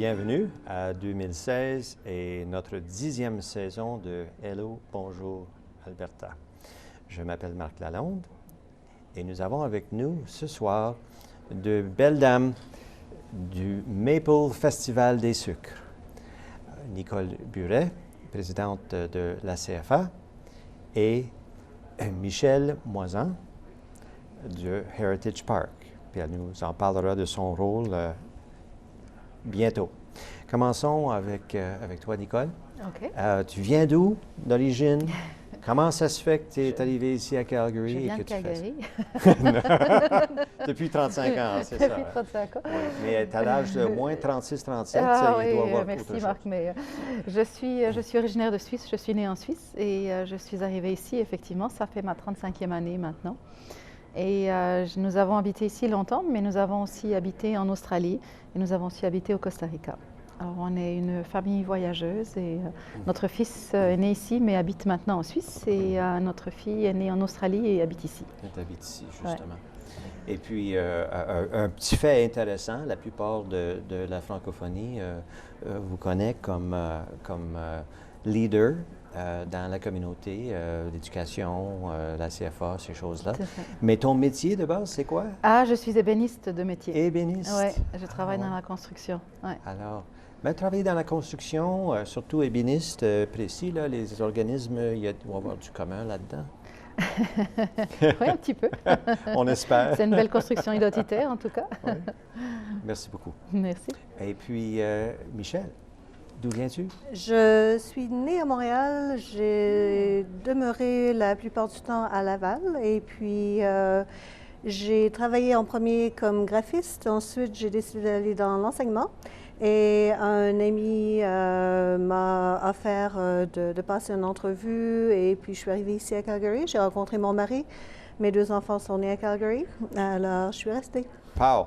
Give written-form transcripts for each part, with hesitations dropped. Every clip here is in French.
Bienvenue à 2016 et notre 10e saison de Hello, bonjour Alberta. Je m'appelle Marc Lalonde et nous avons avec nous ce soir de belles dames du Maple Festival des sucres. Nicole Buret, présidente de la CFA, et Michelle Moisan du Heritage Park. Puis elle nous en parlera de son rôle bientôt. Commençons avec toi, Nicole. OK. Tu viens d'où, d'origine? Comment ça se fait que tu es arrivée ici à Calgary? Je viens et que de Calgary. Depuis 35 ans, c'est ça. Depuis 35 ans. Oui. Mais tu as l'âge de moins 36-37, Ah il oui, doit avoir merci autre Marc, chose. mais je suis originaire de Suisse, je suis née en Suisse et je suis arrivée ici, effectivement, ça fait ma 35e année maintenant. Et nous avons habité ici longtemps, mais nous avons aussi habité en Australie et nous avons aussi habité au Costa Rica. Alors, on est une famille voyageuse et notre fils est né ici mais habite maintenant en Suisse et notre fille est née en Australie et habite ici. Tu habites ici, justement. Ouais. Et puis, un petit fait intéressant, la plupart de la francophonie vous connaît comme leader dans la communauté, l'éducation, la CFA, ces choses-là. Mais ton métier de base, c'est quoi? Ah, je suis ébéniste de métier. Ébéniste? Oui, je travaille dans la construction. Ouais. Alors, travailler dans la construction, surtout ébéniste précis, là, les organismes, il doit y avoir du commun là-dedans. Oui, un petit peu. On espère. C'est une belle construction identitaire, en tout cas. Oui. Merci beaucoup. Merci. Et puis, Michelle, d'où viens-tu? Je suis née à Montréal. J'ai demeuré la plupart du temps à Laval. Et puis, j'ai travaillé en premier comme graphiste. Ensuite, j'ai décidé d'aller dans l'enseignement. Et un ami m'a offert de passer une entrevue. Et puis, je suis arrivée ici à Calgary. J'ai rencontré mon mari. Mes 2 enfants sont nés à Calgary. Alors, je suis restée. Pow!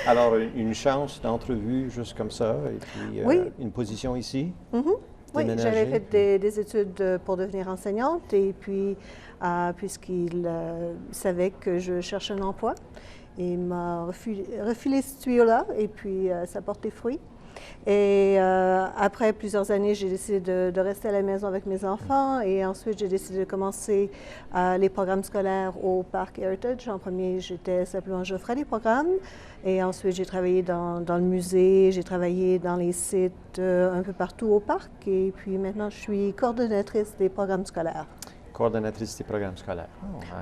Alors, une chance d'entrevue juste comme ça, et puis oui. Une position ici? Mm-hmm. Oui, j'avais fait des études pour devenir enseignante, et puis, puisqu'il savait que je cherchais un emploi, il m'a refilé ce tuyau-là, et puis ça a porté fruit. Et après plusieurs années, j'ai décidé de rester à la maison avec mes enfants et ensuite j'ai décidé de commencer les programmes scolaires au Parc Heritage. En premier, je ferais des programmes et ensuite j'ai travaillé dans le musée, j'ai travaillé dans les sites un peu partout au parc et puis maintenant je suis coordonnatrice des programmes scolaires. Coordonnatrice des programmes scolaires.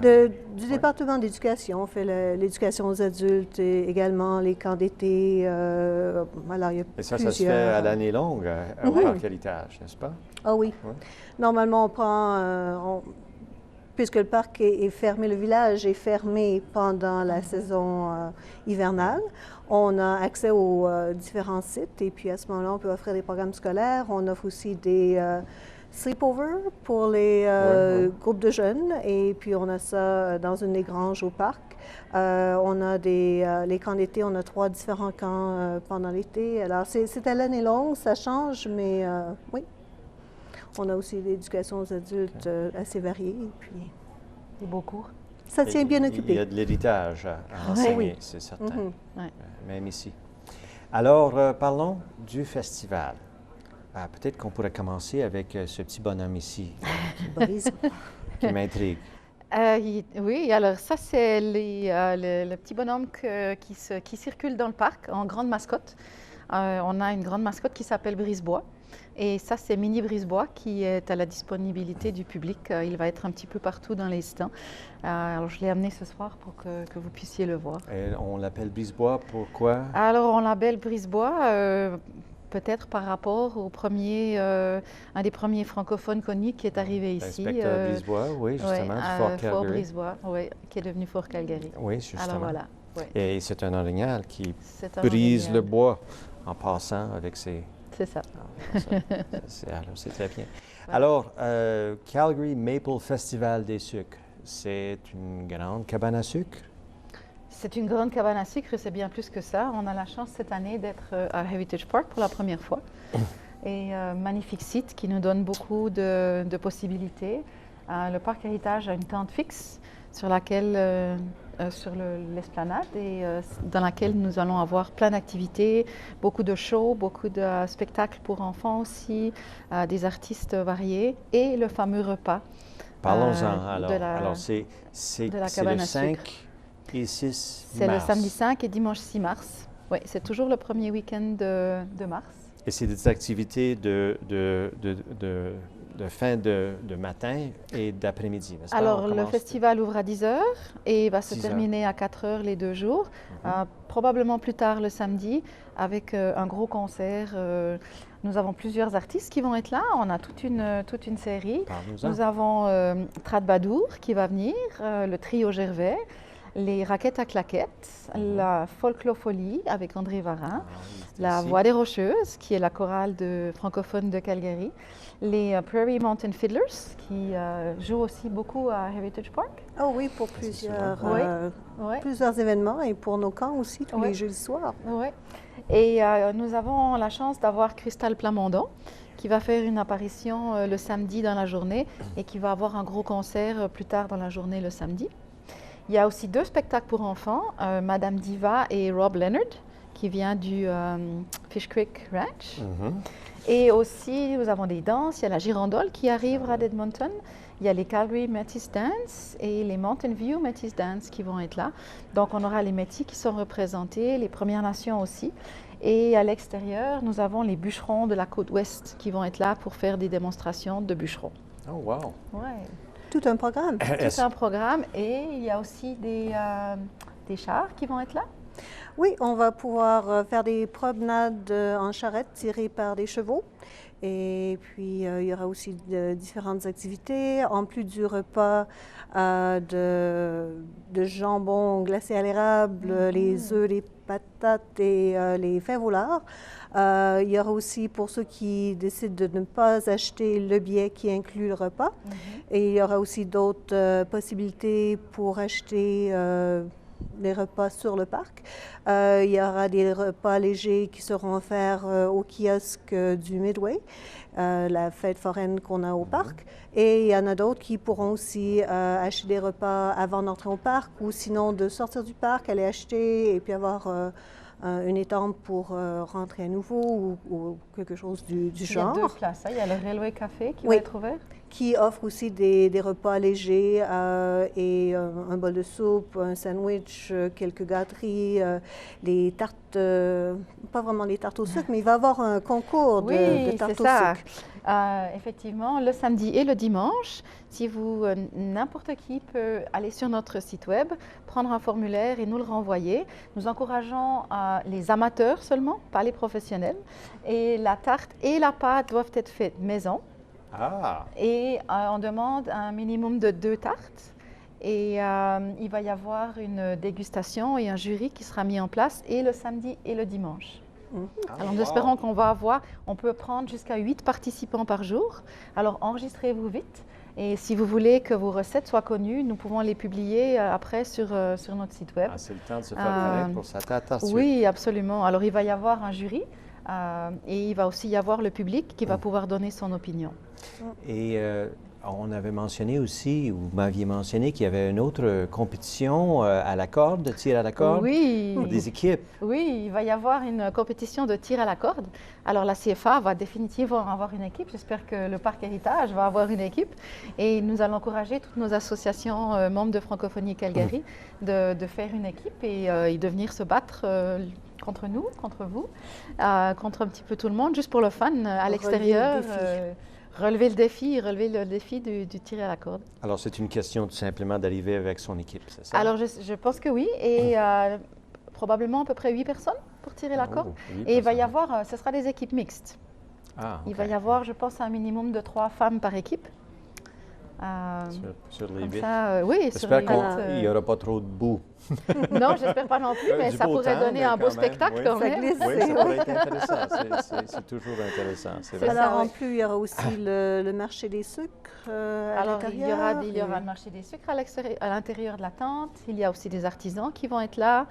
Du département d'éducation. On fait l'éducation aux adultes et également les camps d'été. Alors, il y a et ça se fait à l'année longue au Parc Héritage, n'est-ce pas? Ah oui. Ouais. Normalement, on prend, puisque le parc est fermé, le village est fermé pendant la saison hivernale, on a accès aux différents sites et puis à ce moment-là, on peut offrir des programmes scolaires. On offre aussi des sleepover pour les groupes de jeunes et puis on a ça dans une des granges au parc. On a les camps d'été, on a 3 différents camps pendant l'été. Alors c'est à l'année longue, ça change, mais oui. On a aussi l'éducation aux adultes assez variée. Et puis des beaux cours. Ça tient bien occupé. Il y a de l'héritage à enseigner, oui. C'est certain, Ouais. Même ici. Alors, parlons du festival. Peut-être qu'on pourrait commencer avec ce petit bonhomme ici, qui m'intrigue. Oui, alors ça, c'est le petit bonhomme qui circule dans le parc en grande mascotte. On a une grande mascotte qui s'appelle Brisebois. Et ça, c'est Mini Brisebois qui est à la disponibilité du public. Il va être un petit peu partout dans les stands. Alors, je l'ai amené ce soir pour que vous puissiez le voir. Et on l'appelle Brisebois, pourquoi? Alors, on l'appelle Brisebois. Peut-être par rapport au un des premiers francophones connus qui est arrivé ici. L'inspecteur Brisebois, oui, justement, du Fort Calgary. Fort Brisebois, oui, qui est devenu Fort Calgary. Oui, justement. Alors voilà. Oui. Et c'est un orignal qui brise le bois en passant avec ses... C'est ça. C'est très bien. Ouais. Alors, Calgary Maple Festival des sucres, c'est une grande cabane à sucre? C'est une grande cabane à sucre, c'est bien plus que ça. On a la chance cette année d'être à Heritage Park pour la première fois. Et magnifique site qui nous donne beaucoup de possibilités. Le parc Héritage a une tente fixe sur laquelle, sur l'esplanade et dans laquelle nous allons avoir plein d'activités, beaucoup de shows, beaucoup de spectacles pour enfants aussi, des artistes variés et le fameux repas. Parlons-en alors. Alors, c'est la le cabane à 5 sucre. et 6 C'est le mars. samedi 5 et dimanche 6 mars. Oui, c'est toujours le premier week-end de mars. Et c'est des activités de fin de matin et d'après-midi, n'est-ce pas? Alors, On le commence festival ouvre à 10 h et va se 10 terminer à 4 h les 2 jours. Probablement plus tard le samedi avec un gros concert. Nous avons plusieurs artistes qui vont être là. On a toute une série. Parle-nous-en. Nous avons Trad Badour qui va venir, le trio Gervais, les Raquettes à claquettes, la Folklophonie avec André Varin, la Voix des Rocheuses qui est la chorale francophone de Calgary, les Prairie Mountain Fiddlers qui jouent aussi beaucoup à Heritage Park. Oh oui, pour plusieurs événements et pour nos camps aussi tous les jeudis soirs. Oui. Et nous avons la chance d'avoir Cristal Plamondon qui va faire une apparition le samedi dans la journée et qui va avoir un gros concert plus tard dans la journée le samedi. Il y a aussi 2 spectacles pour enfants, Madame Diva et Rob Leonard, qui vient du Fish Creek Ranch. Et aussi, nous avons des danses. Il y a la Girandole qui arrive à Edmonton. Il y a les Calgary Métis Dance et les Mountain View Métis Dance qui vont être là. Donc, on aura les Métis qui sont représentés, les Premières Nations aussi. Et à l'extérieur, nous avons les bûcherons de la côte ouest qui vont être là pour faire des démonstrations de bûcherons. Oh, wow! Ouais. Tout un programme. Tout un programme. Et il y a aussi des chars qui vont être là. Oui, on va pouvoir faire des promenades en charrette tirées par des chevaux. Et puis, il y aura aussi différentes activités, en plus du repas de jambon glacé à l'érable, les œufs, les patates et les fèves au lard. Il y aura aussi, pour ceux qui décident de ne pas acheter le billet qui inclut le repas, et il y aura aussi d'autres possibilités pour acheter des repas sur le parc. Il y aura des repas légers qui seront offerts au kiosque du Midway, la fête foraine qu'on a au parc. Et il y en a d'autres qui pourront aussi acheter des repas avant d'entrer au parc ou sinon de sortir du parc, aller acheter et puis avoir une étampe pour rentrer à nouveau ou quelque chose du genre. Il y a 2 places. Il y a le Railway Café qui va être ouvert. Qui offre aussi des repas légers et un bol de soupe, un sandwich, quelques gâteries, les tartes, pas vraiment les tartes au sucre, mais il va y avoir un concours de tartes au sucre. Effectivement, le samedi et le dimanche, n'importe qui peut aller sur notre site web, prendre un formulaire et nous le renvoyer. Nous encourageons les amateurs seulement, pas les professionnels. Et la tarte et la pâte doivent être faites maison. Et on demande un minimum de 2 tartes. Et il va y avoir une dégustation et un jury qui sera mis en place et le samedi et le dimanche. Alors nous espérons on peut prendre jusqu'à 8 participants par jour. Alors enregistrez-vous vite. Et si vous voulez que vos recettes soient connues, nous pouvons les publier après sur notre site web. C'est le temps de se faire connaître pour sa tarte. Oui, absolument. Alors il va y avoir un jury. Et il va aussi y avoir le public qui va pouvoir donner son opinion. Et on avait mentionné aussi, ou vous m'aviez mentionné qu'il y avait une autre compétition à la corde, de tir à la corde, pour des équipes. Oui, il va y avoir une compétition de tir à la corde. Alors la CFA va définitivement avoir une équipe. J'espère que le Parc Héritage va avoir une équipe. Et nous allons encourager toutes nos associations membres de Francophonie Calgary de faire une équipe et de venir se battre contre nous, contre vous, contre un petit peu tout le monde, juste pour le fun, à l'extérieur. Relever le défi du tir à la corde. Alors, c'est une question tout simplement d'arriver avec son équipe, c'est ça? Alors, je pense que oui. Et probablement à peu près 8 personnes pour tirer la corde. Et il va y avoir, ce sera des équipes mixtes. Il va y avoir, je pense, un minimum de 3 femmes par équipe. Sur les 8? Oui, j'espère qu'il n'y aura pas trop de boue. Non, j'espère pas non plus, mais Du ça beau pourrait temps, donner mais un beau quand même, spectacle oui. quand Ça même. glisse. Oui, ça pourrait être intéressant. C'est toujours intéressant, c'est vrai. ça, Alors, en oui. plus, il y aura aussi le marché des sucres à Alors, il y aura l'intérieur. un marché des sucres à l'intérieur de la tente. Il y a aussi des artisans qui vont être là.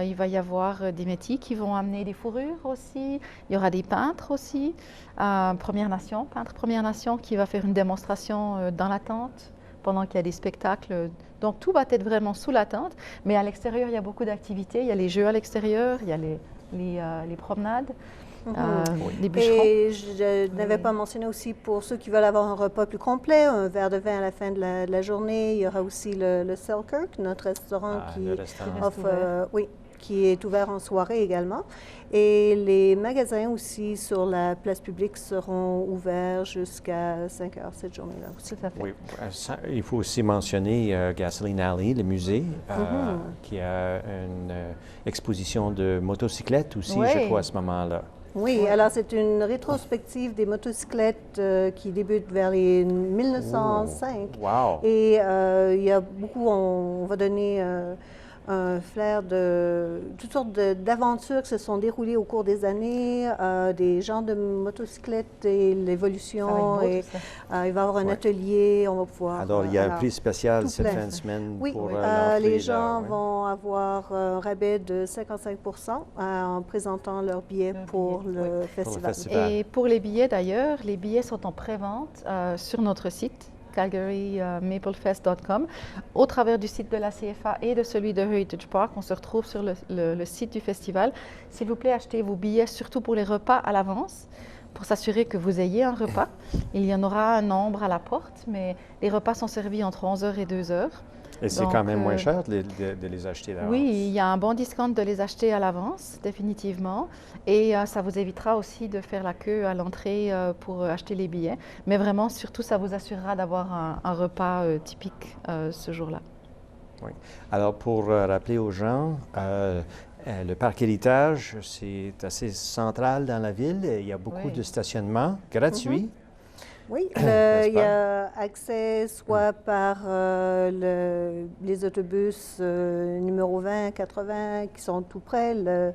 Il va y avoir des métiers qui vont amener des fourrures aussi. Il y aura des peintres aussi. Peintre Première Nation qui va faire une démonstration dans la tente pendant qu'il y a des spectacles. Donc, tout va être vraiment sous la tente. Mais à l'extérieur, il y a beaucoup d'activités. Il y a les jeux à l'extérieur, il y a les promenades. Les bûcherons. Et je n'avais pas mentionné aussi pour ceux qui veulent avoir un repas plus complet, un verre de vin à la fin de la journée, il y aura aussi le Selkirk, notre restaurant Le restaurant. offre, qui est ouvert en soirée également. Et les magasins aussi sur la place publique seront ouverts jusqu'à 5 heures cette journée-là aussi. Tout à fait. Oui, il faut aussi mentionner Gasoline Alley, le musée, qui a une exposition de motocyclettes aussi, Oui. je crois, à ce moment-là. Oui, alors c'est une rétrospective des motocyclettes qui débute vers les 1905. Wow! Et il y a beaucoup, on va donner un flair de toutes sortes d'aventures qui se sont déroulées au cours des années, des genres de motocyclettes et l'évolution. Et il va y avoir un atelier, on va pouvoir... Alors, il y a un prix spécial tout cette plein. fin de semaine Oui, pour l'entrée. les gens là, oui. vont avoir un rabais de 55 en présentant leur billet pour le festival. festival. Et pour les billets d'ailleurs, les billets sont en pré-vente sur notre site calgarymaplefest.com. Au travers du site de la CFA et de celui de Heritage Park, on se retrouve sur le site du festival. S'il vous plaît, achetez vos billets, surtout pour les repas à l'avance, pour s'assurer que vous ayez un repas. Il y en aura un nombre à la porte, mais les repas sont servis entre 11h et 2h. Et c'est quand même moins cher de les acheter d'avance. Oui, il y a un bon discount de les acheter à l'avance, définitivement. Et ça vous évitera aussi de faire la queue à l'entrée pour acheter les billets. Mais vraiment, surtout, ça vous assurera d'avoir un repas typique ce jour-là. Oui. Alors, pour rappeler aux gens, le parc Héritage, c'est assez central dans la ville. Il y a beaucoup de stationnements gratuits. Oui, N'est-ce il y a accès soit par les autobus numéro 20, 80 qui sont tout près, la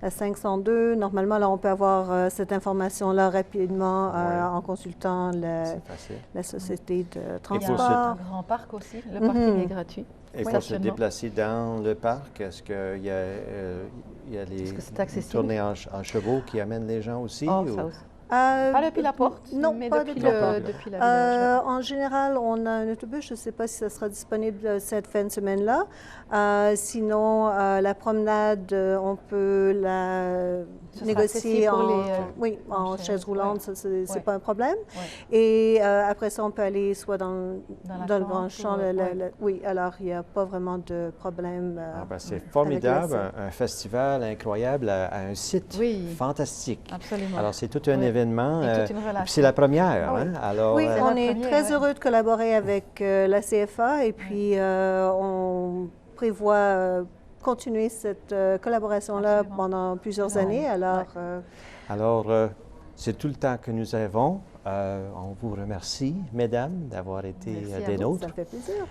502. Normalement, là, on peut avoir cette information-là rapidement en consultant la société de transport. Il y a un grand parc aussi, le parking est gratuit. Et pour se déplacer dans le parc, est-ce qu'il y a les tournées en chevaux qui amènent les gens aussi? Oh, ça aussi. Pas depuis la porte, non, mais pas depuis la village. En général, on a un autobus. Je ne sais pas si ça sera disponible cette fin de semaine-là. Sinon, la promenade, on peut la négocier en chaise roulante. C'est pas un problème. Et après ça, on peut aller soit dans le grand champ. Oui, alors il n'y a pas vraiment de problème. C'est formidable, un festival incroyable à un site fantastique. Absolument. Alors, c'est tout un événement. C'est la première. Oui, Alors, oui, on est très heureux de collaborer avec la CFA et puis on prévoit continuer cette collaboration-là pendant plusieurs années. Alors, c'est tout le temps que nous avons. On vous remercie, mesdames, d'avoir été des nôtres. Ça me fait plaisir.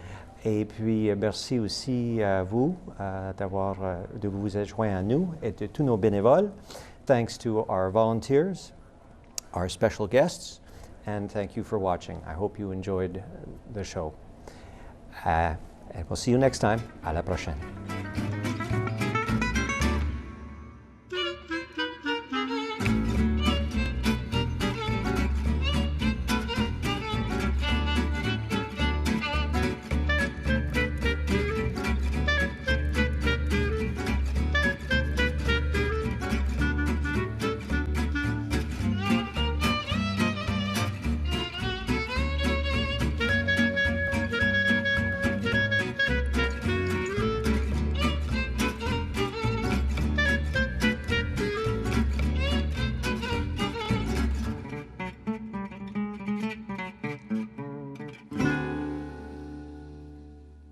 Et puis, merci aussi à vous de vous être joints à nous et de tous nos bénévoles. Thanks to our volunteers, our special guests, and thank you for watching. I hope you enjoyed the show. And we'll see you next time. À la prochaine.